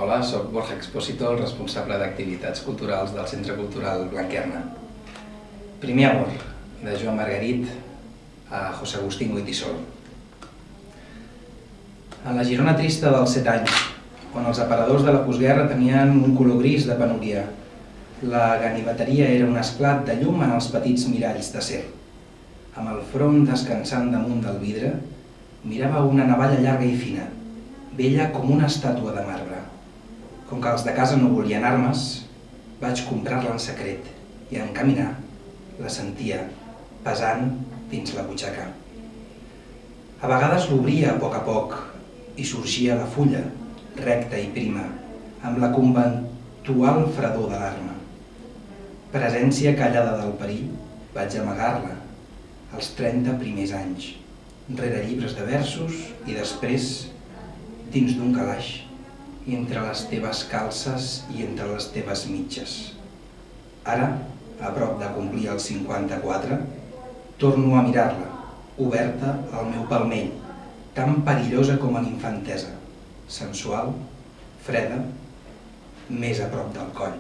Hola, soc Borja Expósito, el responsable d'activitats culturals del Centre Cultural Blanquerna. Primer amor, de Joan Margarit a José Agustín Goytisol. En la Girona trista dels 7 anys, on els aparadors de la postguerra tenien un color gris de penúria, la ganiveteria era un esclat de llum en els petits miralls d'acer. Amb el front descansant damunt del vidre, mirava una navalla llarga i fina, bella com una estàtua de marbre. Com que els de casa no volien armes, vaig comprar-la en secret i en caminar la sentia pesant dins la butxaca. A vegades l'obria a poc i sorgia la fulla, recta i prima, amb la conventual fredor de l'arma. Presència callada del perill, vaig amagar-la als 30 primers anys, rere llibres de versos i després dins d'un calaix, i entre les teves calces i entre les teves mitges. Ara, a prop de complir els 54, torno a mirar-la, oberta al meu palmell, tan perillosa com en infantesa, sensual, freda, més a prop del coll.